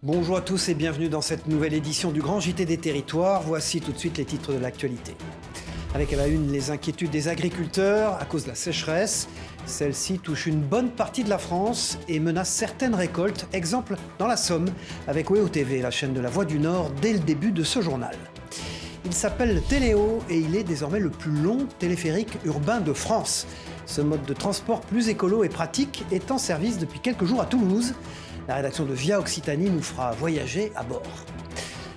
Bonjour à tous et bienvenue dans cette nouvelle édition du Grand JT des Territoires. Voici tout de suite les titres de l'actualité. Avec à la une les inquiétudes des agriculteurs à cause de la sécheresse. Celle-ci touche une bonne partie de la France et menace certaines récoltes. Exemple dans la Somme avec WEO TV, la chaîne de la Voix du Nord, dès le début de ce journal. Il s'appelle Téléo et il est désormais le plus long téléphérique urbain de France. Ce mode de transport plus écolo et pratique est en service depuis quelques jours à Toulouse. La rédaction de Via Occitanie nous fera voyager à bord.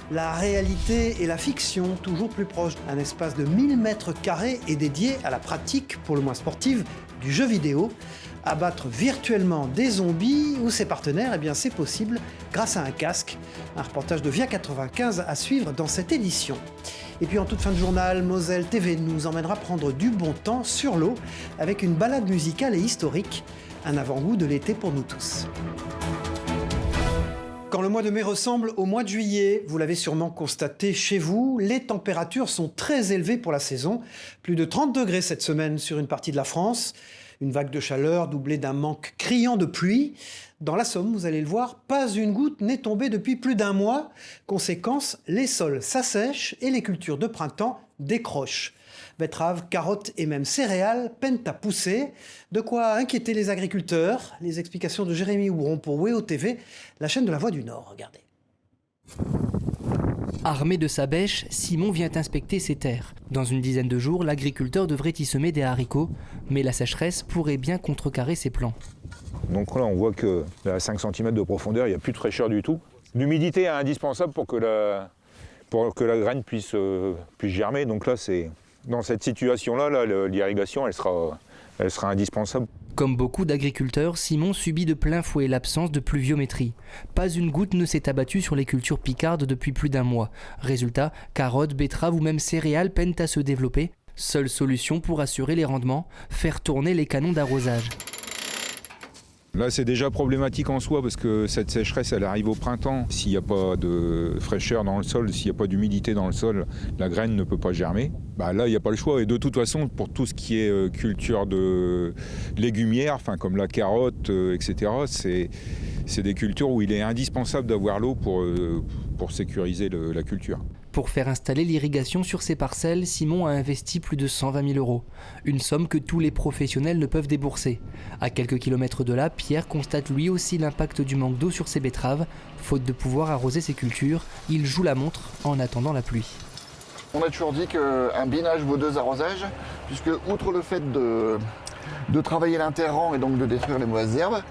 La réalité et la fiction, toujours plus proches. Un espace de 1000 mètres carrés est dédié à la pratique, pour le moins sportive, du jeu vidéo. Abattre virtuellement des zombies ou ses partenaires, c'est possible grâce à un casque. Un reportage de Via 95 à suivre dans cette édition. Et puis en toute fin de journal, Moselle TV nous emmènera prendre du bon temps sur l'eau avec une balade musicale et historique. Un avant-goût de l'été pour nous tous. Quand le mois de mai ressemble au mois de juillet, vous l'avez sûrement constaté chez vous, les températures sont très élevées pour la saison. Plus de 30 degrés cette semaine sur une partie de la France. Une vague de chaleur doublée d'un manque criant de pluie. Dans la Somme, vous allez le voir, pas une goutte n'est tombée depuis plus d'un mois. Conséquence, les sols s'assèchent et les cultures de printemps décrochent. Betteraves, carottes et même céréales peinent à pousser. De quoi inquiéter les agriculteurs. Les explications de Jérémy Houron pour WEO TV, la chaîne de la Voix du Nord. Regardez. Armé de sa bêche, Simon vient inspecter ses terres. Dans une dizaine de jours, l'agriculteur devrait y semer des haricots, mais la sécheresse pourrait bien contrecarrer ses plans. Donc là, on voit qu'à 5 cm de profondeur, il n'y a plus de fraîcheur du tout. L'humidité est indispensable pour que la graine puisse germer. Donc là, dans cette situation-là, l'irrigation, elle sera indispensable. Comme beaucoup d'agriculteurs, Simon subit de plein fouet l'absence de pluviométrie. Pas une goutte ne s'est abattue sur les cultures picardes depuis plus d'un mois. Résultat, carottes, betteraves ou même céréales peinent à se développer. Seule solution pour assurer les rendements, faire tourner les canons d'arrosage. Là, c'est déjà problématique en soi parce que cette sécheresse, elle arrive au printemps. S'il n'y a pas de fraîcheur dans le sol, s'il n'y a pas d'humidité dans le sol, la graine ne peut pas germer. Là, il n'y a pas le choix. Et de toute façon, pour tout ce qui est culture de légumières, comme la carotte, etc., c'est des cultures où il est indispensable d'avoir l'eau pour sécuriser la culture. Pour faire installer l'irrigation sur ces parcelles, Simon a investi plus de 120 000 €. Une somme que tous les professionnels ne peuvent débourser. À quelques kilomètres de là, Pierre constate lui aussi l'impact du manque d'eau sur ses betteraves. Faute de pouvoir arroser ses cultures, il joue la montre en attendant la pluie. On a toujours dit qu'un binage vaut 2 arrosages, puisque outre le fait de travailler l'interrang et donc de détruire les mauvaises herbes,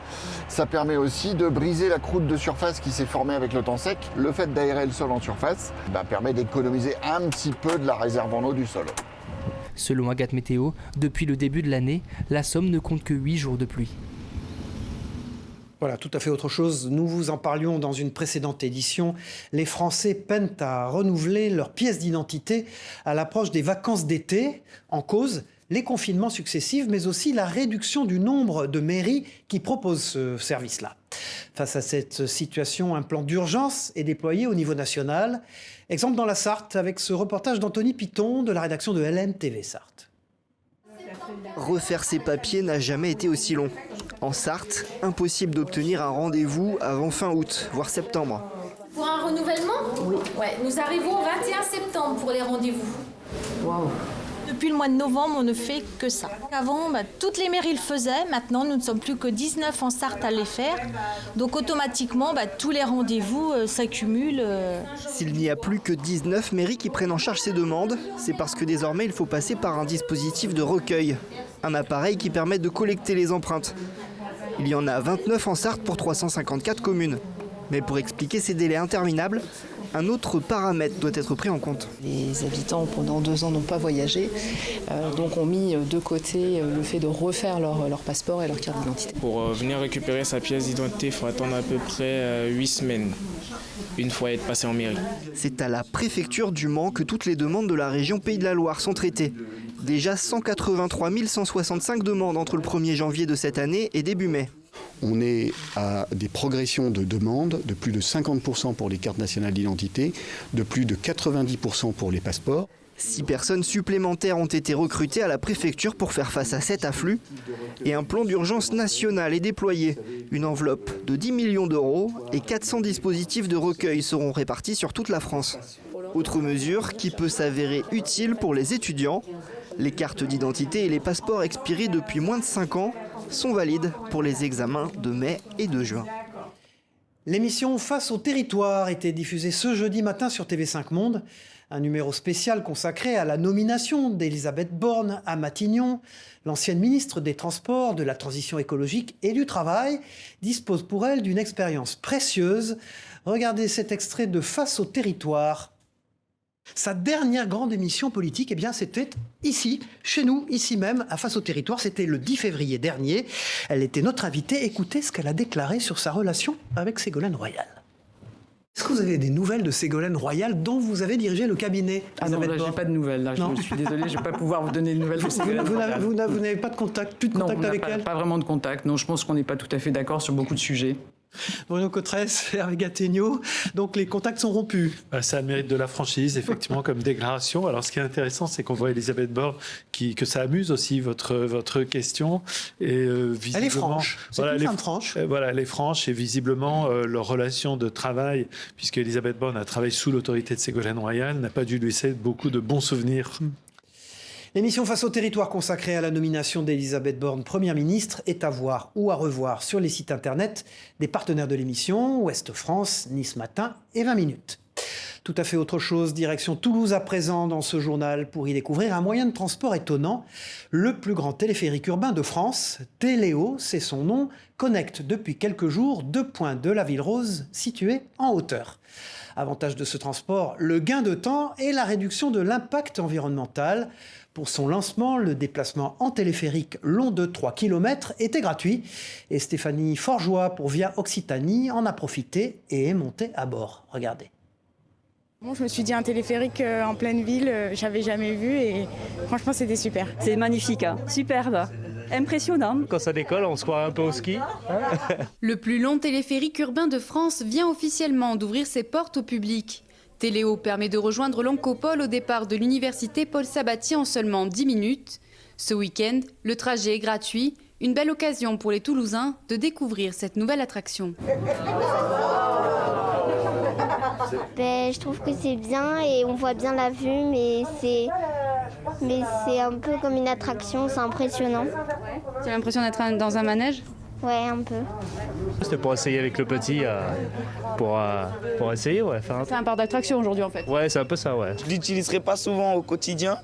ça permet aussi de briser la croûte de surface qui s'est formée avec le temps sec. Le fait d'aérer le sol en surface permet d'économiser un petit peu de la réserve en eau du sol. Selon Agathe Météo, depuis le début de l'année, la Somme ne compte que 8 jours de pluie. Voilà, tout à fait autre chose. Nous vous en parlions dans une précédente édition. Les Français peinent à renouveler leur pièce d'identité à l'approche des vacances d'été. En cause, les confinements successifs, mais aussi la réduction du nombre de mairies qui proposent ce service-là. Face à cette situation, un plan d'urgence est déployé au niveau national. Exemple dans la Sarthe, avec ce reportage d'Anthony Piton de la rédaction de LM TV Sarthe. Refaire ses papiers n'a jamais été aussi long. En Sarthe, impossible d'obtenir un rendez-vous avant fin août, voire septembre. Pour un renouvellement ? Oui. Ouais, nous arrivons au 21 septembre pour les rendez-vous. Waouh. Depuis le mois de novembre, on ne fait que ça. Avant, toutes les mairies le faisaient. Maintenant, nous ne sommes plus que 19 en Sarthe à les faire. Donc automatiquement, tous les rendez-vous s'accumulent. S'il n'y a plus que 19 mairies qui prennent en charge ces demandes, c'est parce que désormais, il faut passer par un dispositif de recueil. Un appareil qui permet de collecter les empreintes. Il y en a 29 en Sarthe pour 354 communes. Mais pour expliquer ces délais interminables, un autre paramètre doit être pris en compte. Les habitants, pendant 2 ans, n'ont pas voyagé, donc ont mis de côté le fait de refaire leur passeport et leur carte d'identité. Pour venir récupérer sa pièce d'identité, il faut attendre à peu près 8 semaines, une fois être passé en mairie. C'est à la préfecture du Mans que toutes les demandes de la région Pays de la Loire sont traitées. Déjà 183 165 demandes entre le 1er janvier de cette année et début mai. On est à des progressions de demandes de plus de 50% pour les cartes nationales d'identité, de plus de 90% pour les passeports. 6 personnes supplémentaires ont été recrutées à la préfecture pour faire face à cet afflux. Et un plan d'urgence national est déployé. Une enveloppe de 10 millions d'euros et 400 dispositifs de recueil seront répartis sur toute la France. Autre mesure qui peut s'avérer utile pour les étudiants, les cartes d'identité et les passeports expirés depuis moins de 5 ans sont valides pour les examens de mai et de juin. L'émission Face au territoire était diffusée ce jeudi matin sur TV5 Monde. Un numéro spécial consacré à la nomination d'Elisabeth Borne à Matignon. L'ancienne ministre des Transports, de la Transition écologique et du Travail dispose pour elle d'une expérience précieuse. Regardez cet extrait de Face au territoire. Sa dernière grande émission politique, eh bien, c'était ici, chez nous, ici même, à Face au territoire. C'était le 10 février dernier. Elle était notre invitée. Écoutez ce qu'elle a déclaré sur sa relation avec Ségolène Royal. Est-ce que vous avez des nouvelles de Ségolène Royal dont vous avez dirigé le cabinet? Ah non, là, j'ai pas de nouvelles. Là, je suis désolé, je ne vais pas pouvoir vous donner de nouvelles de Ségolène Royal. Vous n'avez pas de contact, plus de contact avec elle? Pas vraiment de contact. Non, je pense qu'on n'est pas tout à fait d'accord sur beaucoup de sujets. Bruno Cotresse, Hervé Gattegno, donc les contacts sont rompus. Ça mérite de la franchise, effectivement, comme déclaration. Alors, ce qui est intéressant, c'est qu'on voit Elisabeth Borne, que ça amuse aussi votre question. Et, visiblement, elle est franche, c'est une femme franche. Voilà, elle est franche et visiblement, leur relation de travail, puisque Elisabeth Borne a travaillé sous l'autorité de Ségolène Royal, n'a pas dû lui laisser beaucoup de bons souvenirs. L'émission Face au territoire consacrée à la nomination d'Elisabeth Borne Première ministre est à voir ou à revoir sur les sites internet des partenaires de l'émission, Ouest France, Nice Matin et 20 minutes. Tout à fait autre chose, direction Toulouse à présent dans ce journal pour y découvrir un moyen de transport étonnant. Le plus grand téléphérique urbain de France, Téléo, c'est son nom, connecte depuis quelques jours 2 points de la Ville Rose situés en hauteur. Avantage de ce transport, le gain de temps et la réduction de l'impact environnemental. Pour son lancement, le déplacement en téléphérique long de 3 km était gratuit. Et Stéphanie Forgeois pour Via Occitanie en a profité et est montée à bord. Regardez. Bon, je me suis dit un téléphérique en pleine ville, j'avais jamais vu et franchement c'était super. C'est magnifique, hein. Superbe, impressionnant. Quand ça décolle, on se croit un peu au ski. Le plus long téléphérique urbain de France vient officiellement d'ouvrir ses portes au public. Téléo permet de rejoindre l'Oncopole au départ de l'université Paul Sabatier en seulement 10 minutes. Ce week-end, le trajet est gratuit, une belle occasion pour les Toulousains de découvrir cette nouvelle attraction. Je trouve que c'est bien et on voit bien la vue, mais c'est un peu comme une attraction, c'est impressionnant. Tu as l'impression d'être dans un manège ? Ouais, un peu. C'était pour essayer avec le petit, pour essayer, ouais. C'est un parc d'attraction aujourd'hui en fait. Ouais, c'est un peu ça, ouais. Je l'utiliserai pas souvent au quotidien,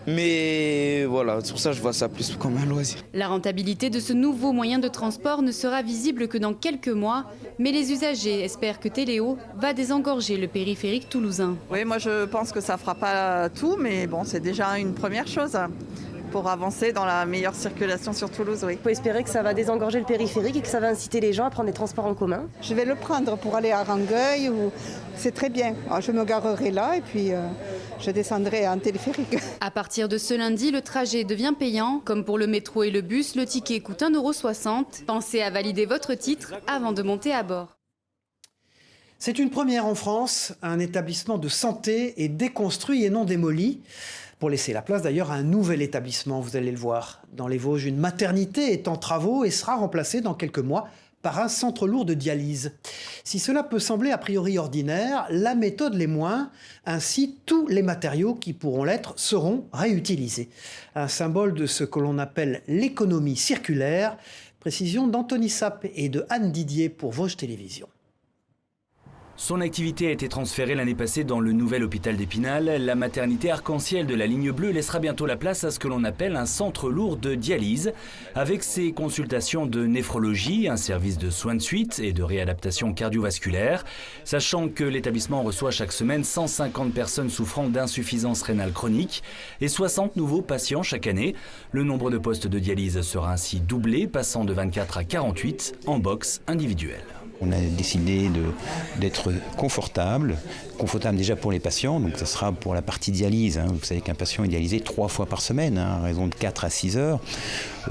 mais voilà, c'est pour ça que je vois ça plus comme un loisir. La rentabilité de ce nouveau moyen de transport ne sera visible que dans quelques mois, mais les usagers espèrent que Téléo va désengorger le périphérique toulousain. Oui, moi je pense que ça fera pas tout, mais bon, c'est déjà une première chose pour avancer dans la meilleure circulation sur Toulouse, oui. Il faut espérer que ça va désengorger le périphérique et que ça va inciter les gens à prendre des transports en commun. Je vais le prendre pour aller à Rangueil, c'est très bien. Alors, je me garerai là et puis je descendrai en téléphérique. À partir de ce lundi, le trajet devient payant. Comme pour le métro et le bus, le ticket coûte 1,60 €. Pensez à valider votre titre avant de monter à bord. C'est une première en France. Un établissement de santé est déconstruit et non démoli, pour laisser la place d'ailleurs à un nouvel établissement, vous allez le voir. Dans les Vosges, une maternité est en travaux et sera remplacée dans quelques mois par un centre lourd de dialyse. Si cela peut sembler a priori ordinaire, la méthode l'est moins. Ainsi, tous les matériaux qui pourront l'être seront réutilisés. Un symbole de ce que l'on appelle l'économie circulaire. Précision d'Anthony Sapp et de Anne Didier pour Vosges Télévisions. Son activité a été transférée l'année passée dans le nouvel hôpital d'Épinal. La maternité arc-en-ciel de la ligne bleue laissera bientôt la place à ce que l'on appelle un centre lourd de dialyse, avec ses consultations de néphrologie, un service de soins de suite et de réadaptation cardiovasculaire. Sachant que l'établissement reçoit chaque semaine 150 personnes souffrant d'insuffisance rénale chronique et 60 nouveaux patients chaque année. Le nombre de postes de dialyse sera ainsi doublé, passant de 24 à 48 en box individuelle. On a décidé d'être confortable déjà pour les patients, donc ça sera pour la partie dialyse. Vous savez qu'un patient est dialysé 3 fois par semaine, à raison de 4 à 6 heures.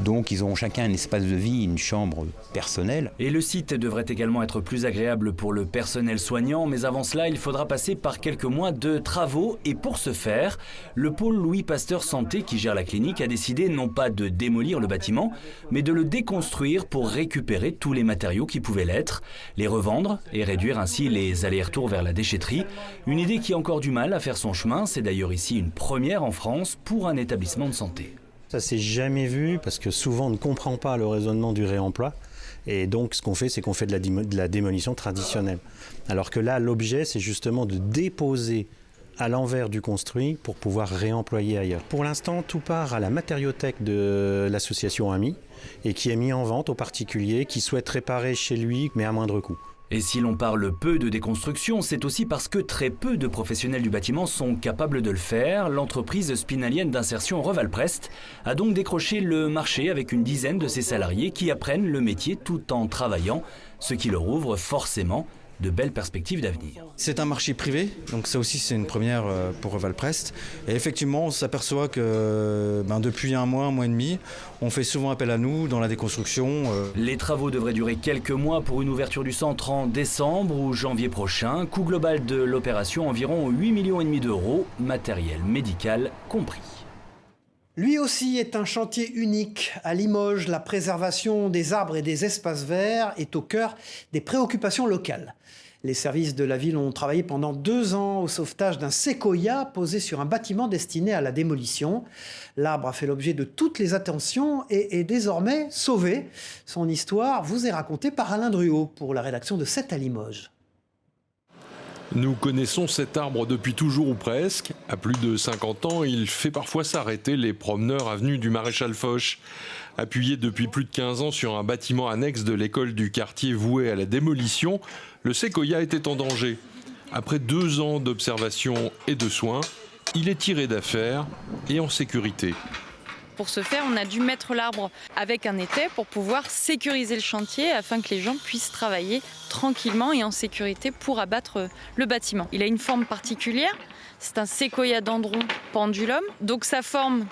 Donc ils ont chacun un espace de vie, une chambre personnelle. Et le site devrait également être plus agréable pour le personnel soignant, mais avant cela, il faudra passer par quelques mois de travaux. Et pour ce faire, le pôle Louis Pasteur Santé qui gère la clinique a décidé non pas de démolir le bâtiment, mais de le déconstruire pour récupérer tous les matériaux qui pouvaient l'être, les revendre et réduire ainsi les allers-retours vers la déchetterie. Une idée qui a encore du mal à faire son chemin, c'est d'ailleurs ici une première en France pour un établissement de santé. Ça s'est jamais vu parce que souvent on ne comprend pas le raisonnement du réemploi. Et donc ce qu'on fait, c'est qu'on fait de la démolition traditionnelle. Alors que là, l'objet, c'est justement de déposer à l'envers du construit pour pouvoir réemployer ailleurs. Pour l'instant, tout part à la matériothèque de l'association AMI et qui est mis en vente aux particuliers qui souhaitent réparer chez lui, mais à moindre coût. Et si l'on parle peu de déconstruction, c'est aussi parce que très peu de professionnels du bâtiment sont capables de le faire. L'entreprise spinalienne d'insertion Revalprest a donc décroché le marché avec une dizaine de ses salariés qui apprennent le métier tout en travaillant, ce qui leur ouvre forcément de belles perspectives d'avenir. C'est un marché privé, donc ça aussi c'est une première pour Revalprest. Et effectivement, on s'aperçoit que depuis un mois et demi, on fait souvent appel à nous dans la déconstruction. Les travaux devraient durer quelques mois pour une ouverture du centre en décembre ou janvier prochain. Coût global de l'opération environ 8,5 millions d'euros, matériel médical compris. Lui aussi est un chantier unique. À Limoges, la préservation des arbres et des espaces verts est au cœur des préoccupations locales. Les services de la ville ont travaillé pendant 2 ans au sauvetage d'un séquoia posé sur un bâtiment destiné à la démolition. L'arbre a fait l'objet de toutes les attentions et est désormais sauvé. Son histoire vous est racontée par Alain Druot pour la rédaction de 7 à Limoges. Nous connaissons cet arbre depuis toujours ou presque. À plus de 50 ans, il fait parfois s'arrêter les promeneurs avenue du Maréchal Foch. Appuyé depuis plus de 15 ans sur un bâtiment annexe de l'école du quartier voué à la démolition, le séquoia était en danger. Après 2 ans d'observation et de soins, il est tiré d'affaire et en sécurité. Pour ce faire, on a dû mettre l'arbre avec un étai pour pouvoir sécuriser le chantier afin que les gens puissent travailler tranquillement et en sécurité pour abattre le bâtiment. Il a une forme particulière, c'est un séquoia dendron pendulum, donc sa forme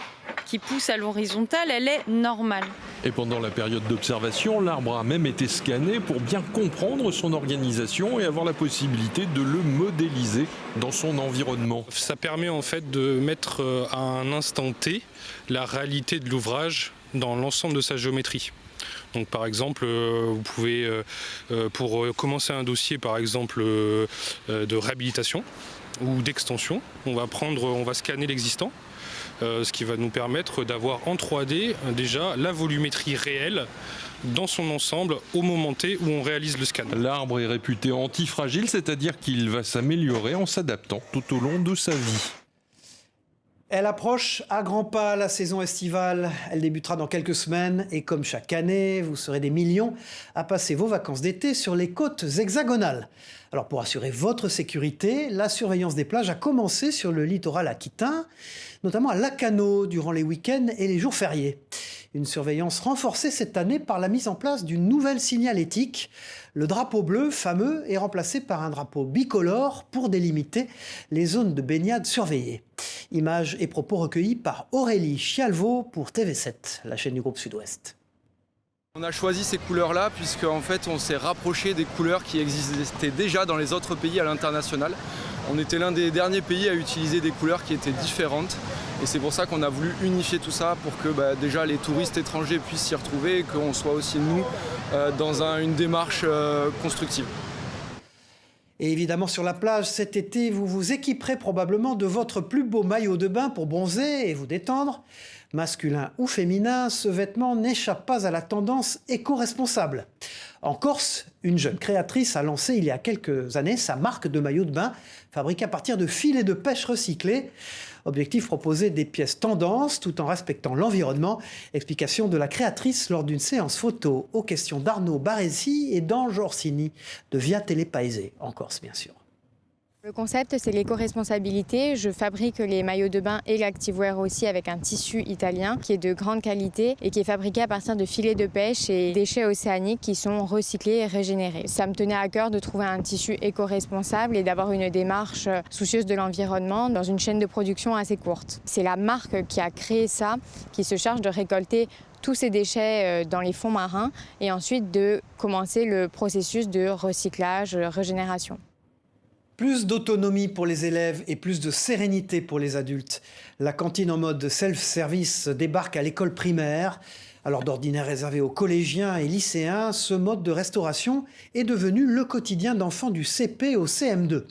qui pousse à l'horizontale, elle est normale. Et pendant la période d'observation, l'arbre a même été scanné pour bien comprendre son organisation et avoir la possibilité de le modéliser dans son environnement. Ça permet en fait de mettre à un instant T la réalité de l'ouvrage dans l'ensemble de sa géométrie. Donc par exemple, vous pouvez, pour commencer un dossier par exemple de réhabilitation ou d'extension, on va scanner l'existant. Ce qui va nous permettre d'avoir en 3D déjà la volumétrie réelle dans son ensemble au moment T où on réalise le scan. L'arbre est réputé antifragile, c'est-à-dire qu'il va s'améliorer en s'adaptant tout au long de sa vie. Elle approche à grands pas la saison estivale. Elle débutera dans quelques semaines et comme chaque année, vous serez des millions à passer vos vacances d'été sur les côtes hexagonales. Alors pour assurer votre sécurité, la surveillance des plages a commencé sur le littoral aquitain, notamment à Lacanau durant les week-ends et les jours fériés. Une surveillance renforcée cette année par la mise en place d'une nouvelle signalétique. Le drapeau bleu, fameux, est remplacé par un drapeau bicolore pour délimiter les zones de baignade surveillées. Images et propos recueillis par Aurélie Chialvo pour TV7, la chaîne du groupe Sud-Ouest. On a choisi ces couleurs-là puisque en fait, on s'est rapproché des couleurs qui existaient déjà dans les autres pays à l'international. On était l'un des derniers pays à utiliser des couleurs qui étaient différentes. Et c'est pour ça qu'on a voulu unifier tout ça pour que déjà les touristes étrangers puissent s'y retrouver et qu'on soit aussi nous dans une démarche constructive. Et évidemment sur la plage cet été, vous vous équiperez probablement de votre plus beau maillot de bain pour bronzer et vous détendre. Masculin ou féminin, ce vêtement n'échappe pas à la tendance éco-responsable. En Corse, une jeune créatrice a lancé il y a quelques années sa marque de maillot de bain fabriquée à partir de filets de pêche recyclés. Objectif, proposer des pièces tendances tout en respectant l'environnement. Explication de la créatrice lors d'une séance photo aux questions d'Arnaud Baresi et d'Ange Orsini de Via Télé Paese, en Corse bien sûr. Le concept, c'est l'éco-responsabilité. Je fabrique les maillots de bain et l'activewear aussi avec un tissu italien qui est de grande qualité et qui est fabriqué à partir de filets de pêche et déchets océaniques qui sont recyclés et régénérés. Ça me tenait à cœur de trouver un tissu éco-responsable et d'avoir une démarche soucieuse de l'environnement dans une chaîne de production assez courte. C'est la marque qui a créé ça, qui se charge de récolter tous ces déchets dans les fonds marins et ensuite de commencer le processus de recyclage, régénération. Plus d'autonomie pour les élèves et plus de sérénité pour les adultes. La cantine en mode self-service débarque à l'école primaire. Alors d'ordinaire réservé aux collégiens et lycéens, ce mode de restauration est devenu le quotidien d'enfants du CP au CM2.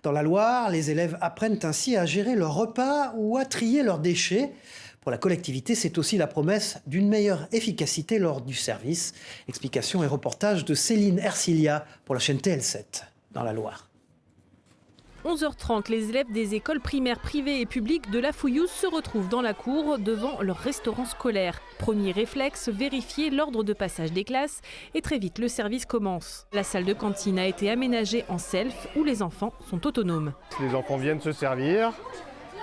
Dans la Loire, les élèves apprennent ainsi à gérer leurs repas ou à trier leurs déchets. Pour la collectivité, c'est aussi la promesse d'une meilleure efficacité lors du service. Explication et reportage de Céline Ercilia pour la chaîne TL7 dans la Loire. 11h30, les élèves des écoles primaires privées et publiques de la Fouillouse se retrouvent dans la cour devant leur restaurant scolaire. Premier réflexe, vérifier l'ordre de passage des classes et très vite le service commence. La salle de cantine a été aménagée en self où les enfants sont autonomes. Les enfants viennent se servir,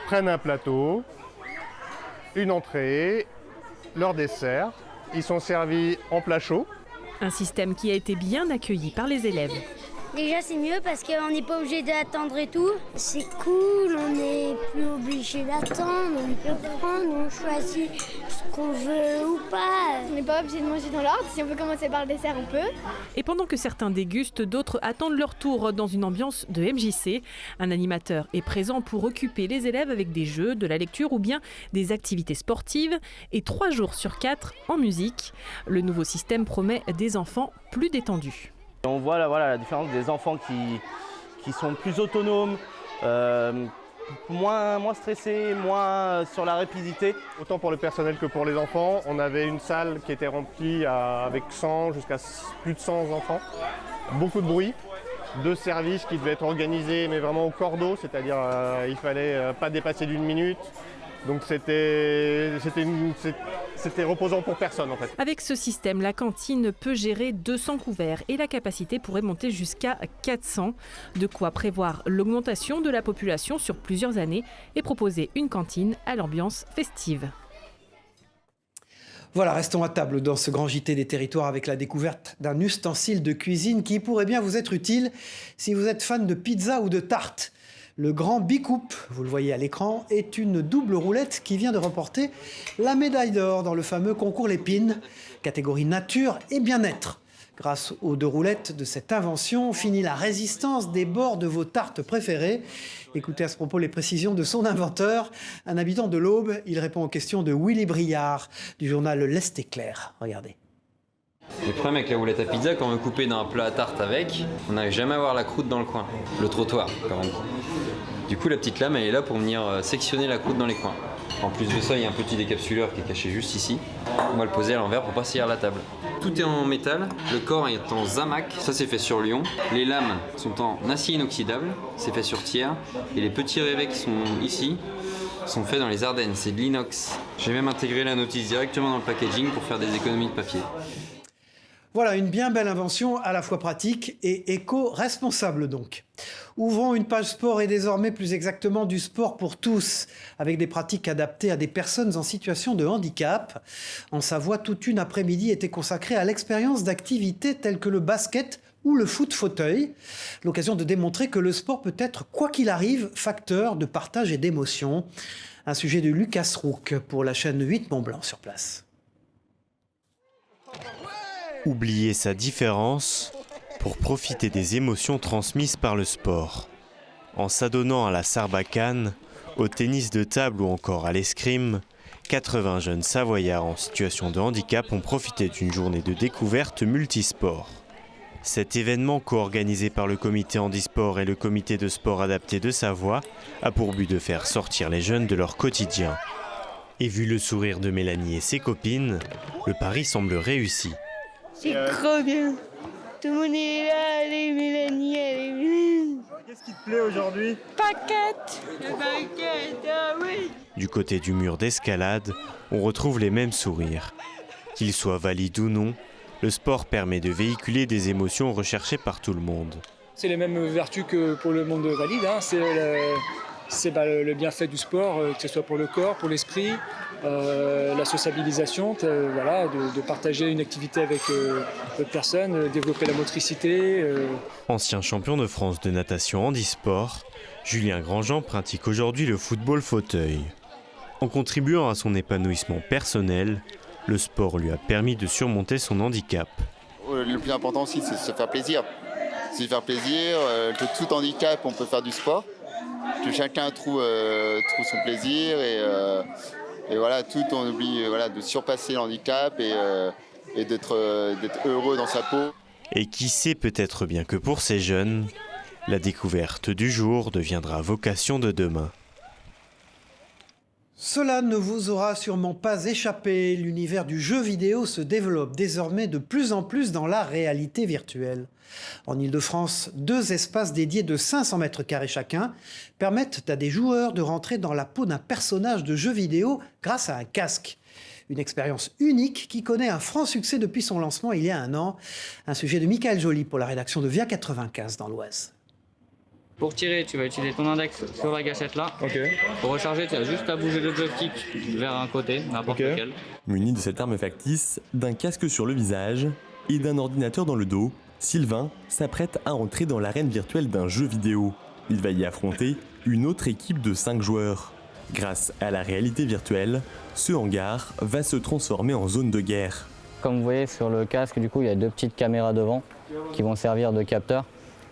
prennent un plateau, une entrée, leur dessert. Ils sont servis en plat chaud. Un système qui a été bien accueilli par les élèves. Déjà c'est mieux parce qu'on n'est pas obligé d'attendre et tout. C'est cool, on n'est plus obligé d'attendre, on peut prendre, on choisit ce qu'on veut ou pas. On n'est pas obligé de manger dans l'ordre, si on veut commencer par le dessert on peut. Et pendant que certains dégustent, d'autres attendent leur tour dans une ambiance de MJC. Un animateur est présent pour occuper les élèves avec des jeux, de la lecture ou bien des activités sportives. Et 3 jours sur 4 en musique. Le nouveau système promet des enfants plus détendus. On voit la différence des enfants qui sont plus autonomes, moins stressés, moins sur la rapidité. Autant pour le personnel que pour les enfants, on avait une salle qui était remplie avec 100 jusqu'à plus de 100 enfants. Beaucoup de bruit, 2 services qui devaient être organisés mais vraiment au cordeau, c'est-à-dire il fallait pas dépasser d'1 minute. Donc c'était reposant pour personne en fait. Avec ce système, la cantine peut gérer 200 couverts et la capacité pourrait monter jusqu'à 400. De quoi prévoir l'augmentation de la population sur plusieurs années et proposer une cantine à l'ambiance festive. Voilà, restons à table dans ce grand JT des territoires avec la découverte d'un ustensile de cuisine qui pourrait bien vous être utile si vous êtes fan de pizza ou de tarte. Le grand Bicoupe, vous le voyez à l'écran, est une double roulette qui vient de remporter la médaille d'or dans le fameux concours Lépine, catégorie nature et bien-être. Grâce aux 2 roulettes de cette invention, finit la résistance des bords de vos tartes préférées. Écoutez à ce propos les précisions de son inventeur, un habitant de l'Aube. Il répond aux questions de Willy Briard du journal L'Est éclair. Regardez. Le problème avec la roulette à pizza, quand on veut couper dans un plat à tarte avec, on n'arrive jamais à voir la croûte dans le coin. Le trottoir, quand même. Du coup, la petite lame, elle est là pour venir sectionner la croûte dans les coins. En plus de ça, il y a un petit décapsuleur qui est caché juste ici. On va le poser à l'envers pour pas saillir la table. Tout est en métal, le corps est en zamac, ça c'est fait sur Lyon. Les lames sont en acier inoxydable, c'est fait sur Thiers. Et les petits rivets qui sont ici sont faits dans les Ardennes, c'est de l'inox. J'ai même intégré la notice directement dans le packaging pour faire des économies de papier. Voilà, une bien belle invention, à la fois pratique et éco-responsable donc. Ouvrons une page sport et désormais plus exactement du sport pour tous, avec des pratiques adaptées à des personnes en situation de handicap. En Savoie, toute une après-midi était consacrée à l'expérience d'activités telles que le basket ou le foot fauteuil. L'occasion de démontrer que le sport peut être, quoi qu'il arrive, facteur de partage et d'émotion. Un sujet de Lucas Roux pour la chaîne 8 Mont-Blanc sur place. Oublier sa différence pour profiter des émotions transmises par le sport. En s'adonnant à la sarbacane, au tennis de table ou encore à l'escrime, 80 jeunes savoyards en situation de handicap ont profité d'une journée de découverte multisport. Cet événement co-organisé par le comité handisport et le comité de sport adapté de Savoie a pour but de faire sortir les jeunes de leur quotidien. Et vu le sourire de Mélanie et ses copines, le pari semble réussi. C'est trop bien. Tout le monde est là, allez Mélanie, allez Mélanie. Qu'est-ce qui te plaît aujourd'hui? Paquette. Le paquette, ah oui. Du côté du mur d'escalade, on retrouve les mêmes sourires. Qu'ils soient valides ou non, le sport permet de véhiculer des émotions recherchées par tout le monde. C'est les mêmes vertus que pour le monde valide, hein. C'est le bienfait du sport, que ce soit pour le corps, pour l'esprit, la sociabilisation, voilà, de partager une activité avec d'autres personnes, développer la motricité. Ancien champion de France de natation handisport, Julien Grandjean pratique aujourd'hui le football fauteuil. En contribuant à son épanouissement personnel, le sport lui a permis de surmonter son handicap. Le plus important aussi, c'est de se faire plaisir. C'est de faire plaisir, que tout handicap, on peut faire du sport, que chacun trouve son plaisir et voilà, tout on oublie de surpasser le handicap et d'être heureux dans sa peau. Et qui sait peut-être bien que pour ces jeunes, la découverte du jour deviendra vocation de demain. Cela ne vous aura sûrement pas échappé, l'univers du jeu vidéo se développe désormais de plus en plus dans la réalité virtuelle. En Ile-de-France, 2 espaces dédiés de 500 mètres carrés chacun permettent à des joueurs de rentrer dans la peau d'un personnage de jeu vidéo grâce à un casque. Une expérience unique qui connaît un franc succès depuis son lancement il y a 1 an. Un sujet de Michael Joly pour la rédaction de Via 95 dans l'Oise. Pour tirer, tu vas utiliser ton index sur la gâchette là. Pour recharger, tu as juste à bouger le joystick vers un côté, n'importe lequel. Muni de cette arme factice, d'un casque sur le visage et d'un ordinateur dans le dos, Sylvain s'apprête à entrer dans l'arène virtuelle d'un jeu vidéo. Il va y affronter une autre équipe de 5 joueurs. Grâce à la réalité virtuelle, ce hangar va se transformer en zone de guerre. Comme vous voyez sur le casque, du coup, il y a 2 petites caméras devant qui vont servir de capteurs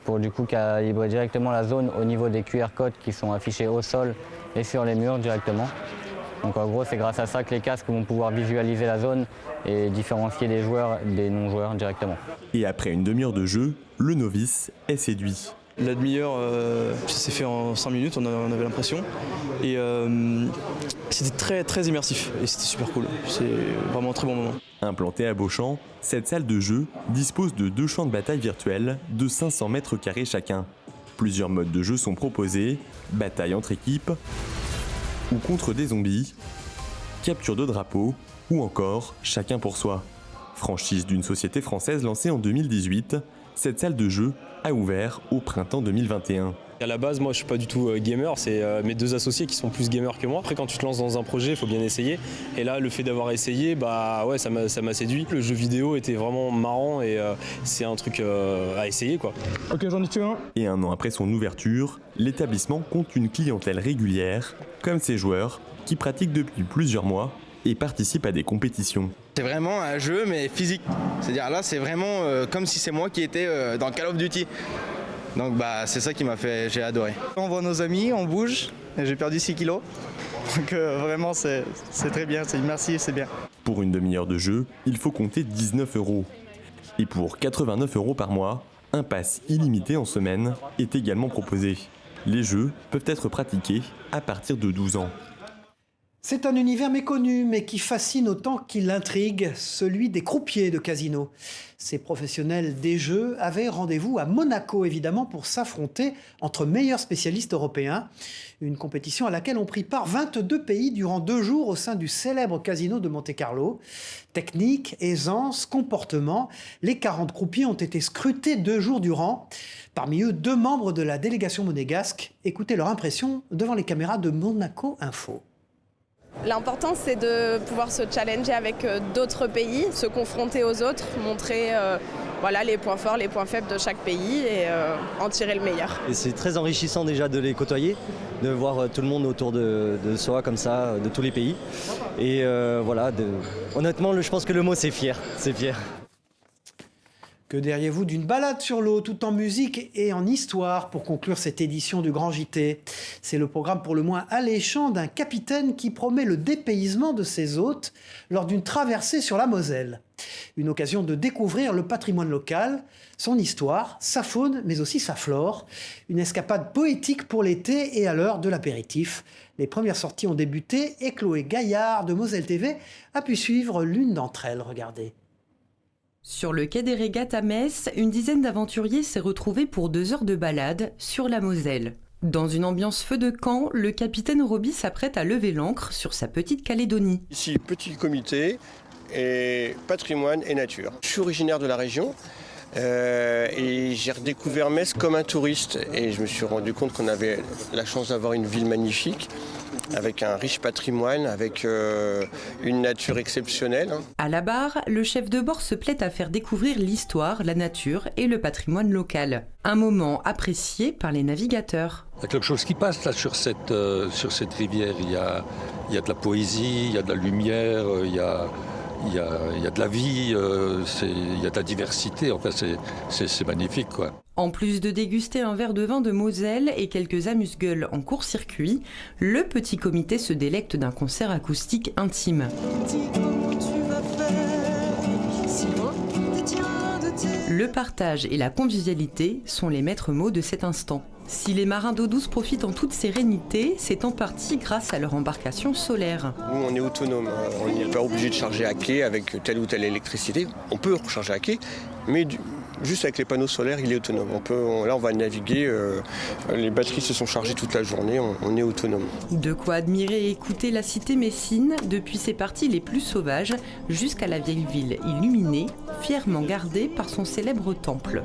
pour du coup calibrer directement la zone au niveau des QR codes qui sont affichés au sol et sur les murs directement. Donc en gros, c'est grâce à ça que les casques vont pouvoir visualiser la zone et différencier les joueurs des non-joueurs directement. Et après une demi-heure de jeu, le novice est séduit. La demi-heure, ça s'est fait en 5 minutes, on avait l'impression. Et c'était très, très immersif et c'était super cool. C'est vraiment un très bon moment. Implantée à Beauchamp, cette salle de jeu dispose de 2 champs de bataille virtuels de 500 mètres carrés chacun. Plusieurs modes de jeu sont proposés, bataille entre équipes ou contre des zombies, capture de drapeau ou encore chacun pour soi. Franchise d'une société française lancée en 2018, cette salle de jeu a ouvert au printemps 2021. À la base, moi je suis pas du tout gamer, c'est mes 2 associés qui sont plus gamers que moi. Après quand tu te lances dans un projet, il faut bien essayer. Et là, le fait d'avoir essayé, ça m'a séduit. Le jeu vidéo était vraiment marrant et c'est un truc à essayer quoi. Ok, j'en ai tué un. Et 1 an après son ouverture, l'établissement compte une clientèle régulière, comme ses joueurs, qui pratiquent depuis plusieurs mois et participent à des compétitions. C'est vraiment un jeu mais physique. C'est-à-dire là, c'est vraiment comme si c'est moi qui étais dans Call of Duty. Donc c'est ça qui m'a fait, j'ai adoré. On voit nos amis, on bouge, et j'ai perdu 6 kilos. Donc vraiment c'est très bien, c'est immersif, c'est bien. Pour une demi-heure de jeu, il faut compter 19 €. Et pour 89 € par mois, un pass illimité en semaine est également proposé. Les jeux peuvent être pratiqués à partir de 12 ans. C'est un univers méconnu, mais qui fascine autant qu'il intrigue, celui des croupiers de casino. Ces professionnels des jeux avaient rendez-vous à Monaco, évidemment, pour s'affronter entre meilleurs spécialistes européens. Une compétition à laquelle ont pris part 22 pays durant 2 jours au sein du célèbre casino de Monte-Carlo. Technique, aisance, comportement, les 40 croupiers ont été scrutés 2 jours durant. Parmi eux, 2 membres de la délégation monégasque. Écoutez leur impression devant les caméras de Monaco Info. L'important, c'est de pouvoir se challenger avec d'autres pays, se confronter aux autres, montrer les points forts, les points faibles de chaque pays et en tirer le meilleur. Et c'est très enrichissant déjà de les côtoyer, de voir tout le monde autour de soi comme ça, de tous les pays. Et honnêtement, je pense que le mot c'est fier, c'est fier. Que diriez-vous d'une balade sur l'eau, tout en musique et en histoire, pour conclure cette édition du Grand JT? C'est le programme pour le moins alléchant d'un capitaine qui promet le dépaysement de ses hôtes lors d'une traversée sur la Moselle. Une occasion de découvrir le patrimoine local, son histoire, sa faune, mais aussi sa flore. Une escapade poétique pour l'été et à l'heure de l'apéritif. Les premières sorties ont débuté et Chloé Gaillard de Moselle TV a pu suivre l'une d'entre elles. Regardez. Sur le quai des Régates à Metz, une dizaine d'aventuriers s'est retrouvée pour 2 heures de balade sur la Moselle. Dans une ambiance feu de camp, le capitaine Roby s'apprête à lever l'ancre sur sa petite Calédonie. Ici, petit comité et patrimoine et nature. Je suis originaire de la région. Et j'ai redécouvert Metz comme un touriste et je me suis rendu compte qu'on avait la chance d'avoir une ville magnifique avec un riche patrimoine, avec une nature exceptionnelle. À la barre, le chef de bord se plaît à faire découvrir l'histoire, la nature et le patrimoine local. Un moment apprécié par les navigateurs. Il y a quelque chose qui passe là sur cette rivière. Il y a de la poésie, il y a de la lumière, il y a de la vie, il y a de la diversité. Enfin, c'est magnifique, quoi. En plus de déguster un verre de vin de Moselle et quelques amuse-gueules en court-circuit, le petit comité se délecte d'un concert acoustique intime. Le partage et la convivialité sont les maîtres mots de cet instant. Si les marins d'eau douce profitent en toute sérénité, c'est en partie grâce à leur embarcation solaire. Nous, on est autonome. On n'est pas obligé de charger à quai avec telle ou telle électricité. On peut recharger à quai, mais juste avec les panneaux solaires, il est autonome. Là, on va naviguer. Les batteries se sont chargées toute la journée. On est autonome. De quoi admirer et écouter la cité messine, depuis ses parties les plus sauvages jusqu'à la vieille ville illuminée, fièrement gardée par son célèbre temple.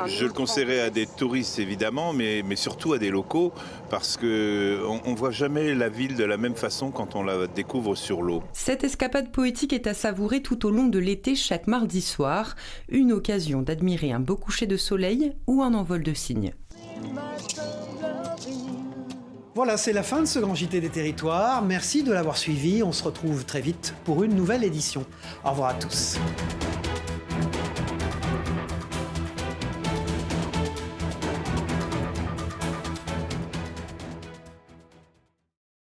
Je le conseillerais à des touristes évidemment, mais surtout à des locaux, parce qu'on ne voit jamais la ville de la même façon quand on la découvre sur l'eau. Cette escapade poétique est à savourer tout au long de l'été chaque mardi soir, une occasion d'admirer un beau coucher de soleil ou un envol de cygnes. Voilà, c'est la fin de ce Grand JT des Territoires. Merci de l'avoir suivi. On se retrouve très vite pour une nouvelle édition. Au revoir à tous.